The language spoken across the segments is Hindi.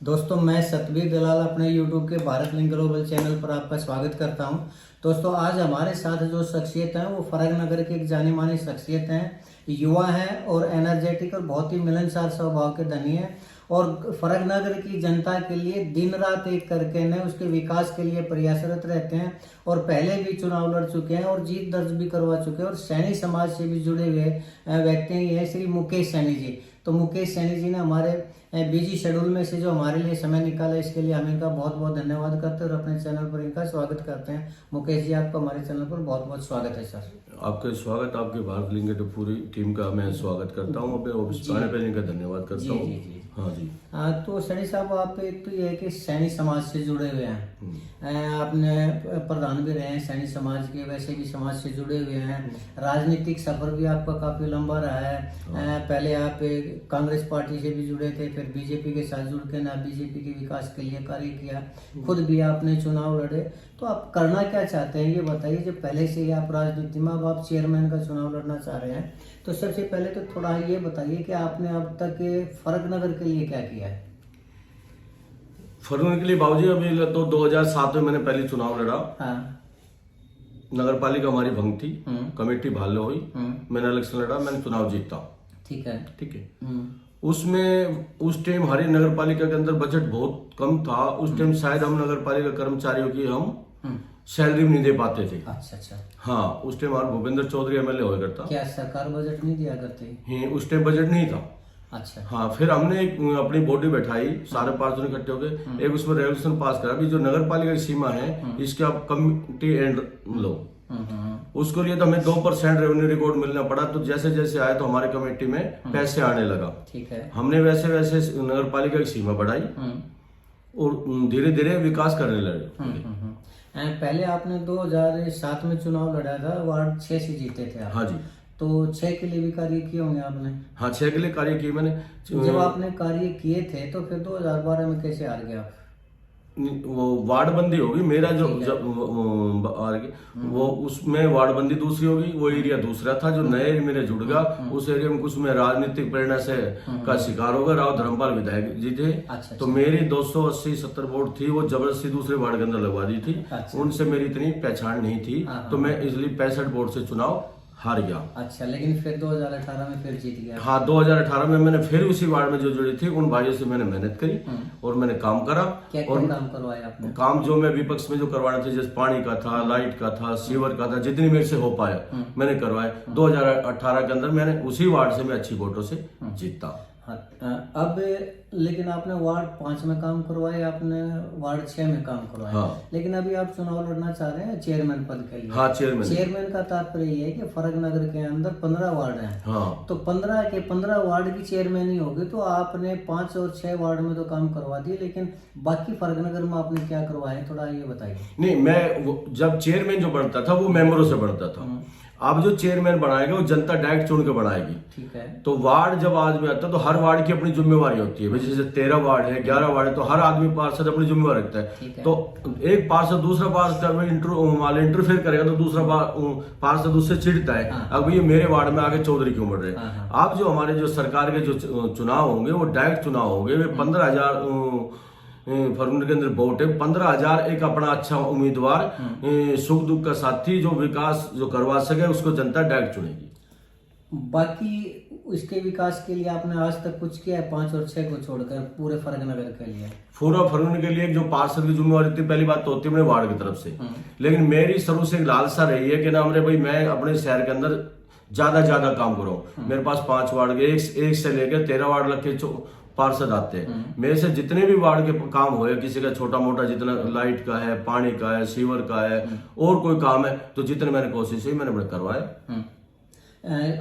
दोस्तों मैं सतबीर दलाल अपने YouTube के भारत लिंक ग्लोबल चैनल पर आपका स्वागत करता हूं। दोस्तों आज हमारे साथ जो शख्सियत है वो फरगनगर की एक जानी मानी शख्सियत है, युवा है और एनर्जेटिक और बहुत ही मिलनसार स्वभाव के धनी है और फरगनगर की जनता के लिए दिन रात एक करके न उसके विकास के लिए प्रयासरत रहते हैं और पहले भी चुनाव लड़ चुके हैं और जीत दर्ज भी करवा चुके हैं और सैनी समाज से भी जुड़े हुए व्यक्ति हैं श्री मुकेश सैनी जी। तो मुकेश सैनी जी ने हमारे बिजी शेड्यूल में से जो हमारे लिए समय निकाला, इसके लिए हम इनका बहुत बहुत धन्यवाद करते हैं और अपने चैनल पर इनका स्वागत करते हैं। मुकेश जी आपका हमारे चैनल पर बहुत बहुत स्वागत है सर। आपका स्वागत, आपके भारत लिंक की पूरी टीम का मैं स्वागत करता हूँ, अपने ऑफिस आने पर इनका धन्यवाद करता हूँ। हाँ जी। तो सैनी साहब आप एक तो ये है कि सैनी समाज से जुड़े हुए हैं, आपने प्रधान भी रहे हैं सैनी समाज के, वैसे भी समाज से जुड़े हुए हैं, राजनीतिक सफर भी आपका काफी लंबा रहा है। पहले आप कांग्रेस पार्टी से भी जुड़े थे, फिर बीजेपी के साथ जुड़ के ना बीजेपी के विकास के लिए कार्य किया, खुद भी आपने चुनाव लड़े। तो आप करना क्या चाहते हैं ये बताइए। जब पहले से ही आप राजनीति में, अब आप चेयरमैन का चुनाव लड़ना चाह रहे हैं, तो सबसे पहले तो थोड़ा ये बताइए कि आपने अब तक फरगनगर के लिए क्या किया है। फरगनगर के लिए बाबूजी अभी तो 2007 में मैंने पहले चुनाव लड़ा। हाँ। नगर पालिका हमारी भंग थी, कमेटी भाले हुई, मैंने इलेक्शन लड़ा, मैंने चुनाव जीता। ठीक है। उसमें उस टाइम हमारी नगर पालिका के अंदर बजट बहुत कम था। उस टाइम शायद हम नगर पालिका कर्मचारियों की हम सैलरी भी नहीं दे पाते थे। अच्छा। हाँ, उस टाइम हमारा भूपेंद्र चौधरी एमएलए हुआ करता। क्या सरकार बजट नहीं दिया करती? उस टाइम बजट नहीं था। अच्छा। हाँ, फिर हमने एक अपनी बॉडी बैठाई, सारे पार्षद इकट्ठे हो गए, एक उसमें रेजोल्यूशन पास करा कि जो नगर पालिका की सीमा है इसके आप कमिटी एंड लो। उसको लिए तो हमें 2% रेवेन्यू रिकॉर्ड मिलना पड़ा। तो जैसे जैसे आया तो हमारे कमेटी में पैसे आने लगा। ठीक है। हमने वैसे वैसे नगर पालिका की सीमा बढ़ाई और धीरे धीरे विकास करने लगे। पहले आपने 2007 में चुनाव लड़ा था, वार्ड 6 से जीते थे आप। हाँ जी। तो 6 के लिए भी कार्य किए होंगे आपने? हाँ, 6 के लिए कार्य किए मैंने। जब आपने कार्य किए थे तो फिर 2012 में कैसे हार गए आप? वो वार्ड बंदी होगी, मेरा जो जब वो उसमें वार्ड बंदी दूसरी होगी, वो एरिया दूसरा था। जो नए मेरे जुड़ गया उस एरिया में कुछ में राजनीतिक प्रेरणा से का शिकार होगा। राव धर्मपाल विधायक जी थे। अच्छा। तो मेरी 280-70 वोट थी, वो जबरदस्ती दूसरे वार्ड के अंदर लगवा दी थी। अच्छा। उनसे मेरी इतनी पहचान नहीं थी, तो मैं इसलिए 65 वोट से चुनाव हार गया। अच्छा, लेकिन फिर 2018 में फिर जीत गया। हाँ, 2018 में मैंने फिर उसी वार्ड में जो जुड़ी थी उन भाइयों से मैंने मेहनत करी और मैंने काम करा। क्या काम करवाया आपने? काम जो मैं विपक्ष में जो करवाना था, जैसे पानी का था, लाइट का था, सीवर का था, जितनी मेरे से हो पाया मैंने करवाया। 2018 के अंदर मैंने उसी वार्ड से मैं अच्छी वोटों से जीता। हाँ, अब लेकिन आपने वार्ड 5 में काम करवाया, आपने वार्ड 6 में काम करवाया। हाँ। लेकिन अभी आप चुनाव लड़ना चाह रहे हैं चेयरमैन पद के लिए। हाँ, चेयरमैन का तात्पर्य ये है कि फरगनगर के अंदर 15 वार्ड हैं। हाँ। तो 15 के 15 वार्ड की चेयरमैन ही होगी। तो आपने 5 और 6 वार्ड में तो काम करवा दिए, लेकिन बाकी फरगनगर में आपने क्या करवाया, थोड़ा ये बताइए। नहीं, मैं जब चेयरमैन जो बनता था वो मेंबरों से बनता था। अब जो चेयरमैन बनाएगा वो जनता डायरेक्ट चुन के बनाएगी। ठीक है। तो वार्ड जब आदमी आता है तो हर वार्ड की अपनी जिम्मेवारी होती है। जैसे 13 वार्ड है, 11 वार्ड है, तो हर आदमी पार्षद अपनी जिम्मेवारी रखता है। तो एक पार्षद दूसरा पार्षद इंटरफेयर करेगा तो दूसरा पार्षद उससे चिढ़ता है। अब ये मेरे वार्ड में आगे चौधरी क्यों बढ़ रहे हैं। अब जो हमारे जो सरकार के जो चुनाव होंगे वो डायरेक्ट चुनाव होंगे। वे 15,000 फरवरी के अंदर वोट है। 15,000 एक अपना अच्छा उम्मीदवार, सुख दुख का साथी जो विकास जो करवा सके उसको जनता डायरेक्ट चुनेगी। बाकी इसके विकास के लिए आपने आज तक कुछ किया है 5 और 6 को छोड़कर पूरे फरगनगर के लिए? पूरा फरवरी के लिए जो पार्षद की जिम्मेवारी थी, पहली बात तो होती है मेरे वार्ड की तरफ से, लेकिन मेरी शुरू से एक लालसा रही है कि ना मेरे भाई मैं अपने शहर के अंदर ज्यादा काम करूं। मेरे पास 5 वार्ड के एक से लेकर 13 वार्ड लग के पार्षद आते हैं। मेरे से जितने भी वार्ड के काम हुए, किसी का छोटा मोटा जितना लाइट का है, पानी का है, सीवर का है और कोई काम है, तो जितने मैंने कोशिश की मैंने करवाया।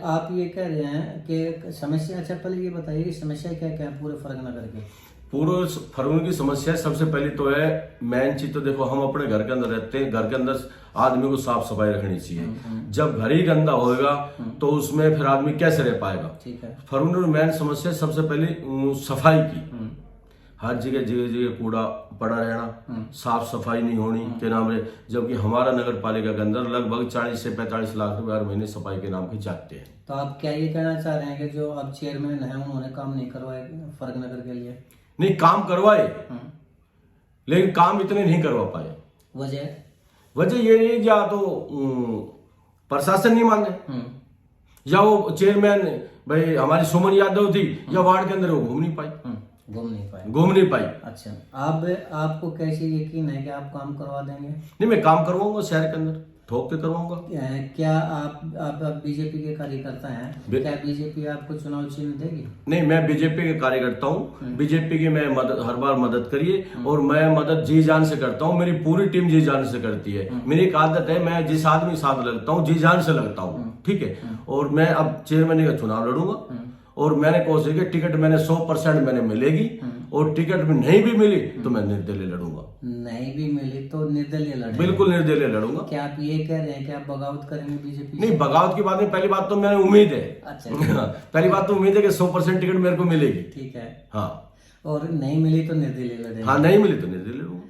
आप ये कह रहे हैं कि समस्या, अच्छा पहले ये बताइए कि समस्या क्या क्या है पूरे फरगनगर की? पूरे फरवरी की समस्या सबसे पहली तो है, मेन चीज तो देखो, हम अपने घर के अंदर रहते हैं, घर के अंदर आदमी को साफ सफाई रखनी चाहिए। जब घर ही गंदा होएगा तो उसमें फिर आदमी कैसे रह पाएगा। ठीक है। फरवरी में मेन समस्या सबसे पहली सफाई की। हर जगह जगह कूड़ा पड़ा रहना, साफ सफाई नहीं होनी के नाम है। जबकि हमारा नगर पालिका के अंदर लगभग 40 से 45 लाख रुपए हर महीने सफाई के नाम के जाते हैं। तो आप क्या ये कहना चाह रहे हैं कि जो अब चेयरमैन है उन्होंने काम नहीं करवाए फरगनगर के लिए? नहीं, काम करवाए हम्म, लेकिन काम इतने नहीं करवा पाए। वजह वजह ये है या तो प्रशासन नहीं माने, या वो चेयरमैन भाई हमारी सुमन यादव थी, या वार्ड के अंदर वो घूम नहीं पाई। घूम नहीं पाई। अच्छा, आप आपको कैसे यकीन है कि आप काम करवा देंगे? नहीं, मैं काम करवाऊंगा शहर के अंदर, ठोक के करवाऊंगा। क्या आप बीजेपी के कार्यकर्ता हैं, क्या बीजेपी आपको चुनाव चिन्ह देगी? नहीं, मैं बीजेपी के कार्यकर्ता हूँ, बीजेपी की मैं मदद हर बार मदद करिए, और मैं मदद जी जान से करता हूँ, मेरी पूरी टीम जी जान से करती है। मेरी एक आदत है, मैं जिस आदमी साथ लगता हूँ जी जान से लगता हूँ, ठीक है। और मैं अब चेयरमैन का चुनाव लड़ूंगा, और मैंने कोशिश की टिकट मैंने 100% मैंने मिलेगी, और टिकट में नहीं भी मिली तो मैं निर्दलीय लड़ूंगा। नहीं भी मिली तो निर्दलीय लड़ेंगे? बिल्कुल निर्दलीय लड़ूंगा। क्या आप ये कह रहे हैं कि आप बगावत करेंगे बीजेपी? नहीं, बगावत की बात नहीं, पहली बात तो मैंने उम्मीद है। अच्छा पहली बात तो उम्मीद है कि 100% टिकट मेरे को मिलेगी। ठीक है। हाँ, और नहीं मिली तो निर्दलीय लड़ेंगे? हाँ, नहीं मिली तो निर्दलीय लड़ूंगा।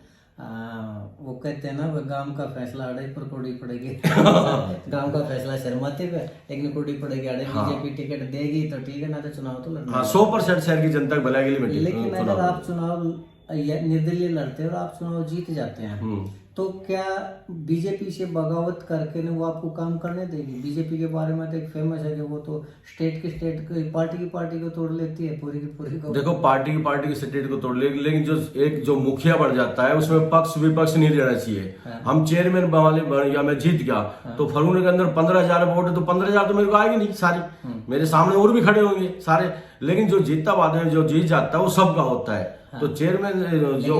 वो कहते हैं ना, वो गांव का फैसला अड़े पर कोड़ी पड़ेगी। गांव का फैसला शर्माते पे, लेकिन कोड़ी पड़ेगी अड़े। बीजेपी टिकट देगी तो ठीक है, ना तो चुनाव तो लड़ना। हाँ, 100% शहर की जनता की भलाई के लिए मैं लेकिन अगर आप चुनाव निर्दलीय लड़ते हैं और आप चुनाव जीत जाते हैं, तो क्या बीजेपी से बगावत करके ने वो आपको काम करने देगी? बीजेपी के बारे में तो एक फेमस है कि वो तो स्टेट की पार्टी को तोड़ लेती है, पूरी की पूरी को। देखो, पार्टी की स्टेट को तोड़ लेगी, लेकिन जो मुखिया बढ़ जाता है उसमें पक्ष विपक्ष नहीं रहना चाहिए। हम चेयरमैन वाले बन गया, मैं जीत गया, तो फरून के अंदर 15,000 वोट है, तो 15,000 तो मेरे को आएगी नहीं सारी, मेरे सामने और भी खड़े होंगे सारे। लेकिन जो जीतता बाद में जो जीत जाता है वो सबका होता है। तो चेयरमैन जो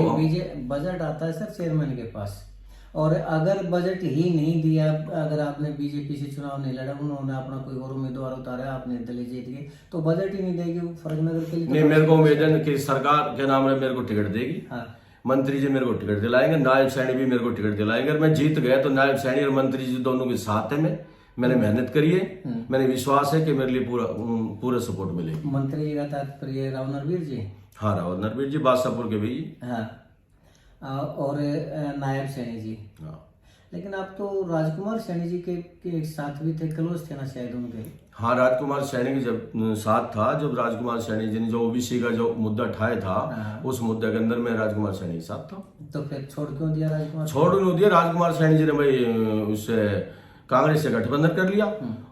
बजट आता है सर चेयरमैन के पास, और अगर बजट ही नहीं दिया, अगर आपने बीजेपी से चुनाव नहीं लड़ा, उन्होंने अपना कोई और उम्मीदवार उतारा, आपने दिल्ली जीत गए, तो बजट ही नहीं देगी फर्रुखनगर के लिए? नहीं, मेरे को उम्मीद है कि सरकार के नाम में मेरे को टिकट देगी। हाँ। मंत्री जी मेरे को टिकट दिलाएंगे, नायब सैनी भी मेरे को टिकट दिलाएंगे। अगर मैं जीत गया तो नायब सैनी और मंत्री जी दोनों के साथ है। मैंने मेहनत करी है, मैंने विश्वास है कि मेरे लिए पूरा सपोर्ट मिलेगी। मंत्री जी का तात्पर्य राव नरवीर जी? हाँ, राव नरवीर जी बादशाहपुर के भी। हाँ, और नायब सैनी जी। हाँ, लेकिन आप तो राजकुमार सैनी जी के साथ भी थे, क्लोज थे ना शायद उनके? हाँ, राजकुमार सैनी के जब साथ था, जब राजकुमार सैनी जी ने जो ओबीसी का जो मुद्दा उठाया था, उस मुद्दे के अंदर मैं राजकुमार सैनी के साथ था। तो फिर छोड़ क्यों दिया राजकुमार? छोड़ क्यों दिया? राजकुमार सैनी जी ने भाई उससे कांग्रेस से गठबंधन कर लिया,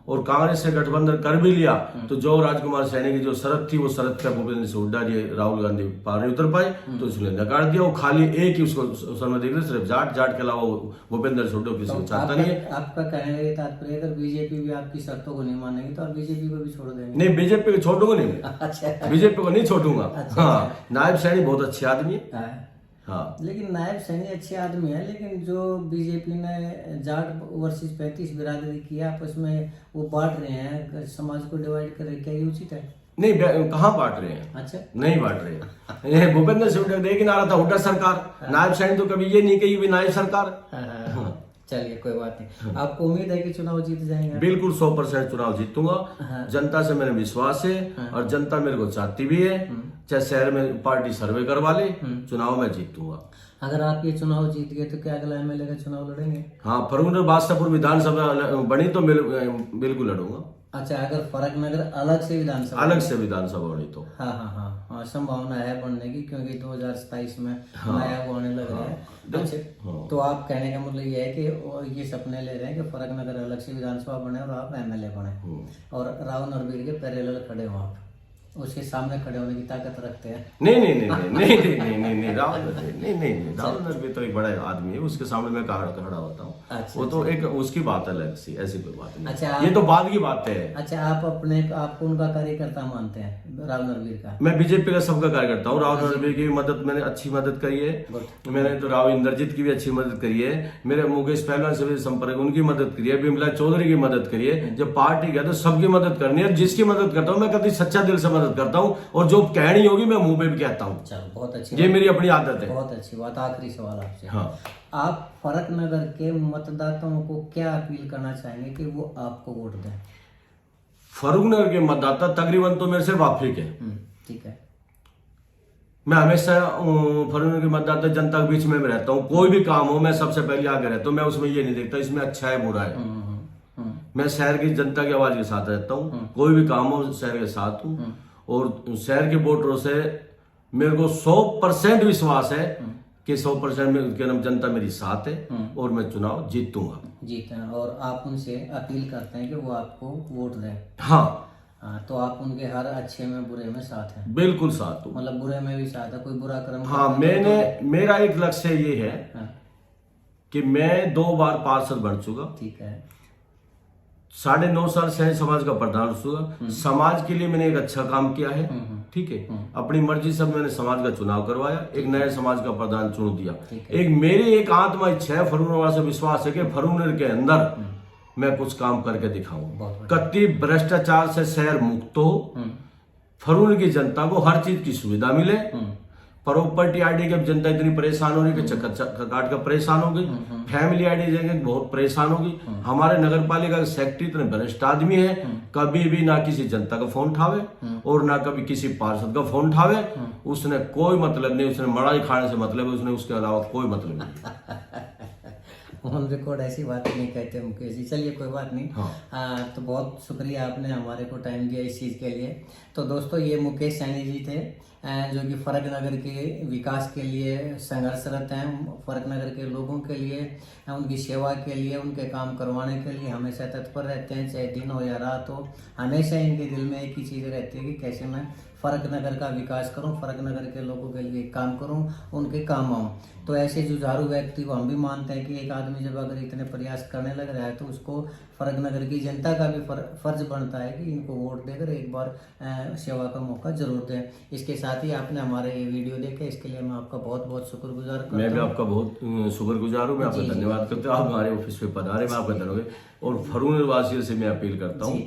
और कांग्रेस से गठबंधन कर भी लिया तो जो राजकुमार सैनी की जो शरत थी, वो शरत का भूपेंद्र सिंह हुड्डा जी, राहुल गांधी पार नहीं उतर पाए, तो उसने नकार दिया। वो खाली एक ही उसको समय देख रहे, सिर्फ जाट के अलावा भूपेंद्र सिंह हुड्डा किसी को चाहता नहीं है। आपका कहने का तात्पर्य, अगर बीजेपी भी आपकी शर्तों को नहीं मानेगी तो आप बीजेपी को भी छोड़ देंगे? नहीं, बीजेपी को छोड़ूंगा नहीं। अच्छा, बीजेपी को नहीं छोड़ूंगा। हाँ, नायब सैनी बहुत अच्छे आदमी है। हाँ, लेकिन नायब सैनी अच्छे आदमी है, लेकिन जो बीजेपी ने जाट वर्सेस 35 बिरादरी किया आपस में, वो बांट रहे हैं, समाज को डिवाइड कर रहे हैं, क्या ये उचित है? नहीं, कहाँ बांट रहे हैं? अच्छा, नहीं बांट रहे हैं। भूपेंद्र सिंह हुड्डा देख नारा था, हुड्डा सरकार। नायब सैनी तो कभी ये नहीं कही भी नायब सरकार। चलिए, कोई बात नहीं। आपको उम्मीद है कि चुनाव जीत जाएंगे? बिल्कुल 100% चुनाव जीतूंगा। जनता से मेरे विश्वास है, और जनता मेरे को चाहती भी है। चाहे शहर में पार्टी सर्वे करवा ले, चुनाव में जीतूंगा। अगर आप ये चुनाव जीत गए तो क्या अगला एमएलए का चुनाव लड़ेंगे? हाँ, फर्रुखनगर बादशाहपुर विधानसभा बनी तो बिल्कुल लड़ूंगा। अच्छा, अगर फर्रुखनगर अलग से विधानसभा बनी तो? हाँ, संभावना है बनने की, क्योंकि 2027 में नया होने लग रहा है। अच्छा, तो आप कहने का मतलब ये है कि ये सपने ले रहे हैं कि फर्रुखनगर अलग से विधानसभा बने और आप एमएलए बने, और राव नरवीर के पैरेलल खड़े हो, आप उसके सामने खड़े होने की ताकत रखते हैं? नहीं, राव नरवीर तो एक बड़ा आदमी है, उसके सामने मैं खड़ा होता हूँ। अच्छा, वो तो एक उसकी बात अलग सी, ऐसी कोई बात नहीं। अच्छा, ये तो बाद की बात है। अच्छा, आपको उनका कार्यकर्ता मानते हैं, राव नरवीर का? मैं बीजेपी का सबका कार्यकर्ता हूँ। राव नरवीर की मदद मैंने अच्छी मदद करी है। मैंने तो राव इंद्रजीत की भी अच्छी मदद करी है। मेरे मुकेश पहलवान से भी संपर्क, उनकी मदद करी है। बिमला चौधरी की मदद करी है। जब पार्टी गया तो सबकी मदद करनी है। जिसकी मदद करता हूँ मैं कभी सच्चा दिल से मदद करता हूँ, और जो कहनी होगी मैं मुंह पे भी कहता हूँ। चलो, बहुत अच्छी, ये मेरी अपनी आदत है। बहुत अच्छी बात। आखिरी सवाल आपसे। हाँ, आप फर्रुखनगर के मतदाताओं को क्या अपील करना चाहेंगे कि वो आपको वोट दें? फर्रुखनगर के मतदाता तकरीबन तो मेरे से वाफिक है। ठीक है। मैं हमेशा फर्रुखनगर के मतदाता जनता के बीच में रहता हूँ। कोई भी काम हो मैं सबसे पहले आगे रहता हूँ। मैं उसमें ये नहीं देखता इसमें अच्छा है बुरा है। मैं शहर की जनता की आवाज के साथ रहता हूँ। कोई भी काम हो शहर के साथ हूँ, और शहर के वोटरों से मेरे को 100% विश्वास है कि 100% में क्या नाम जनता मेरी साथ है और मैं चुनाव जीतूंगा। जीते हैं और आप उनसे अपील करते हैं कि वो आपको वोट दें। हाँ तो आप उनके हर अच्छे में बुरे में साथ हैं। बिल्कुल साथ हूँ। मतलब बुरे में भी साथ है, कोई बुरा कर्म हाँ मेरा एक लक्ष्य ये है कि मैं 2 बार पार्षद बन चुका, ठीक है, 9.5 साल से समाज का प्रधान चुका। समाज के लिए मैंने एक अच्छा काम किया है, ठीक है। अपनी मर्जी से मैंने समाज का चुनाव करवाया, एक नए समाज का प्रधान चुन दिया। एक मेरी एक आत्मा इच्छा है, फरूनवाला से विश्वास है कि फरूनर के अंदर मैं कुछ काम करके दिखाऊं। कति भ्रष्टाचार से शहर मुक्त हो, फरूनर की जनता को हर चीज की सुविधा मिले। प्रॉपर्टी आईडी की जनता इतनी परेशान हो रही कि चक्कर काट कर परेशान हो गई, फैमिली आईडी देंगे बहुत परेशान होगी। हमारे नगर पालिका के सेक्रेटरी इतने भ्रष्ट आदमी है, कभी भी ना किसी जनता का फोन उठावे और ना कभी किसी पार्षद का फोन उठावे। उसने कोई मतलब नहीं, उसने मलाई खाने से मतलब है, उसने उसके अलावा कोई मतलब नहीं। ऑन रिकॉर्ड ऐसी बात नहीं कहते मुकेश जी। चलिए कोई बात नहीं। तो बहुत शुक्रिया आपने हमारे को टाइम दिया इस चीज़ के लिए। तो दोस्तों ये मुकेश सैनी जी थे जो कि फर्रुख नगर के विकास के लिए संघर्षरत हैं। फर्रुख नगर के लोगों के लिए, उनकी सेवा के लिए, उनके काम करवाने के लिए हमेशा तत्पर रहते हैं, चाहे दिन हो या रात हो। हमेशा इनके दिल में एक ही चीज़ रहती है कि कैसे मैं फर्रुख नगर का विकास करूं, फर्रुख नगर के लोगों के लिए काम करूं, उनके काम आऊं। तो ऐसे जुझारू व्यक्ति को हम भी मानते हैं कि एक आदमी जब अगर इतने प्रयास करने लग रहा है तो उसको फर्रुख नगर की जनता का भी फर्ज बनता है कि इनको वोट देकर एक बार सेवा का मौका जरूर दें। इसके साथ ही आपने हमारे ये वीडियो देखे, इसके लिए मैं आपका बहुत बहुत शुक्रगुजार करता हूं। मैं भी आपका बहुत शुक्रगुजार हूँ, मैं आपका धन्यवाद करता हूँ। आप हमारे ऑफिस में पधारे, मैं आपका धन्यवाद। और फरूनर वासियों से मैं अपील करता हूँ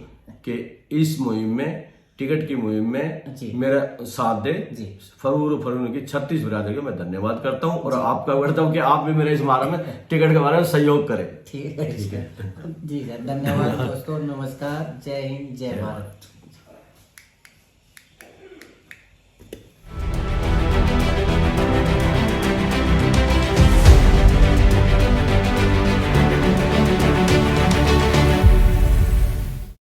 कि इस मुहिम में, टिकट की मुहिम में मेरा साथ दे। फरूनर की 36 बिरादरी का मैं धन्यवाद करता हूँ और आपका करता हूँ कि आप भी मेरे इस बारे में टिकट के बारे में सहयोग करें। ठीक है जी सर, धन्यवाद दोस्तों, नमस्कार, जय हिंद, जय भारत।